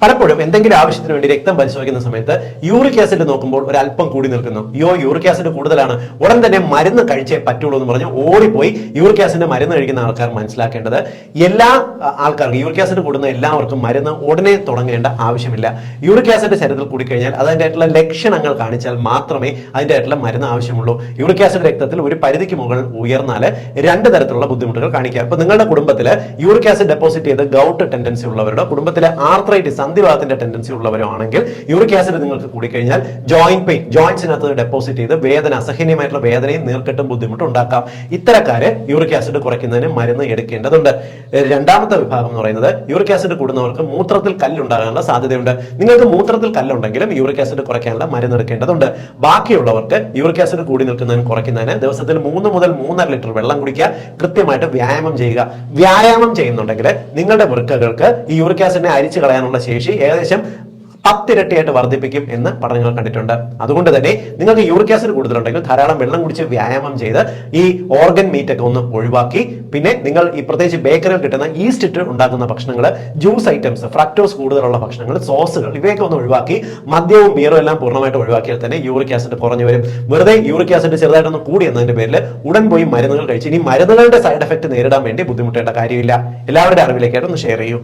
പലപ്പോഴും എന്തെങ്കിലും ആവശ്യത്തിന് വേണ്ടി രക്തം പരിശോധിക്കുന്ന സമയത്ത് യൂറിക് ആസിഡ് നോക്കുമ്പോൾ ഒരു അല്പം കൂടി നിൽക്കുന്നു. യൂറിക് ആസിഡ് കൂടുതലാണ്, ഉടൻ തന്നെ മരുന്ന് കഴിച്ചേ പറ്റുള്ളൂ എന്ന് പറഞ്ഞ് ഓടിപ്പോയി യൂറിക് ആസിഡ് മരുന്ന് കഴിക്കുന്ന ആൾക്കാർ മനസ്സിലാക്കേണ്ടത്, എല്ലാ ആൾക്കാർക്കും യൂറിക് ആസിഡ് കൂടുന്ന എല്ലാവർക്കും മരുന്ന് ഉടനെ തുടങ്ങേണ്ട ആവശ്യമില്ല. യൂറിക് ആസിഡ് ശരീരത്തിൽ കൂടിക്കഴിഞ്ഞാൽ അതിൻ്റെ ആയിട്ടുള്ള ലക്ഷണങ്ങൾ കാണിച്ചാൽ മാത്രമേ അതിൻ്റെ ആയിട്ടുള്ള മരുന്ന് ആവശ്യമുള്ളൂ. യൂറിക് ആസിഡ് രക്തത്തിൽ ഒരു പരിധിക്ക് മുകളിൽ ഉയർന്നാൽ രണ്ട് തരത്തിലുള്ള ബുദ്ധിമുട്ടുകൾ കാണിക്കാം. ഇപ്പൊ നിങ്ങളുടെ കുടുംബത്തിൽ യൂറിക് ആസിഡ് ഡെപ്പോസിറ്റ് ചെയ്ത് ഗൗട്ട് ടെൻഡൻസി ഉള്ളവരുടെ, കുടുംബത്തിലെ ആർത്രൈറ്റിസ് സന്ധിവാതത്തിന്റെ ടെൻഡൻസി ഉള്ളവരോ ആണെങ്കിൽ യൂറിക് ആസിഡ് നിങ്ങൾക്ക് കൂടിക്കഴിഞ്ഞാൽ ജോയിന്റ് പെയിൻ, ജോയിന്റ്സിനകത്ത് ഡെപ്പോസിറ്റ് ചെയ്ത് വേദന, അസഹനീയമായിട്ടുള്ള വേദനയും നീർക്കെട്ടും ബുദ്ധിമുട്ടും ഉണ്ടാക്കാം. ഇത്തരക്കാര് യൂറിക് ആസിഡ് കുറയ്ക്കുന്നതിന് മരുന്ന് എടുക്കേണ്ടതുണ്ട്. രണ്ടാമത്തെ വിഭാഗം എന്ന് പറയുന്നത് യൂറിക് ആസിഡ് കൂടുന്നവർക്ക് മൂത്രത്തിൽ കല്ലുണ്ടാകാനുള്ള സാധ്യതയുണ്ട്. നിങ്ങൾക്ക് മൂത്രത്തിൽ കല്ലുണ്ടെങ്കിലും യൂറിക് ആസിഡ് കുറയ്ക്കാനുള്ള മരുന്ന് എടുക്കേണ്ടതുണ്ട്. ബാക്കിയുള്ളവർക്ക് യൂറിക് ആസിഡ് കൂടി നിൽക്കുന്നതിന് കുറയ്ക്കുന്നതിന് ദിവസത്തിൽ 3 മുതൽ 3.5 ലിറ്റർ വെള്ളം കുടിക്കുക, കൃത്യമായിട്ട് വ്യായാമം ചെയ്യുക. വ്യായാമം ചെയ്യുന്നുണ്ടെങ്കിൽ നിങ്ങളുടെ വൃക്കകൾക്ക് ഈ യൂറിക് ആസിഡിനെ അരിച്ചു കളയാനുള്ള ശേഷി ഏകദേശം 10 ഇരട്ടിയായിട്ട് വർദ്ധിപ്പിക്കും എന്ന് പഠനങ്ങൾ കണ്ടിട്ടുണ്ട്. അതുകൊണ്ട് തന്നെ നിങ്ങൾക്ക് യൂറിക് ആസിഡ് കൂടുതലുണ്ടെങ്കിൽ ധാരാളം വെള്ളം കുടിച്ച് വ്യായാമം ചെയ്ത് ഈ ഓർഗൻ മീറ്റ് ഒക്കെ ഒന്ന് ഒഴിവാക്കി, പിന്നെ നിങ്ങൾ ഈ പ്രത്യേകിച്ച് ബേക്കറിയിൽ കിട്ടുന്ന ഈസ്റ്റ് ഇട്ട് ഉണ്ടാക്കുന്ന ഭക്ഷണങ്ങൾ, ജ്യൂസ് ഐറ്റംസ്, ഫ്രക്ടോസ് കൂടുതലുള്ള ഭക്ഷണങ്ങൾ, സോസുകൾ, ഇവയൊക്കെ ഒന്ന് ഒഴിവാക്കി മദ്യവും ബിയറും എല്ലാം പൂർണ്ണമായിട്ട് ഒഴിവാക്കിയാൽ തന്നെ യൂറിക് ആസിഡ് കുറഞ്ഞു വരും. വെറുതെ യൂറിക് ആസിഡ് ചെറുതായിട്ടൊന്ന് കൂടി എന്നതിന്റെ പേരിൽ ഉടൻ പോയി മരുന്നുകൾ കഴിച്ച് ഇനി മരുന്നുകളുടെ സൈഡ് എഫക്ട് നേരിടാൻ വേണ്ടി ബുദ്ധിമുട്ടേണ്ട കാര്യമില്ല. എല്ലാവരുടെ അറിവിലേക്കായിട്ട് ഒന്ന് ഷെയർ ചെയ്യൂ.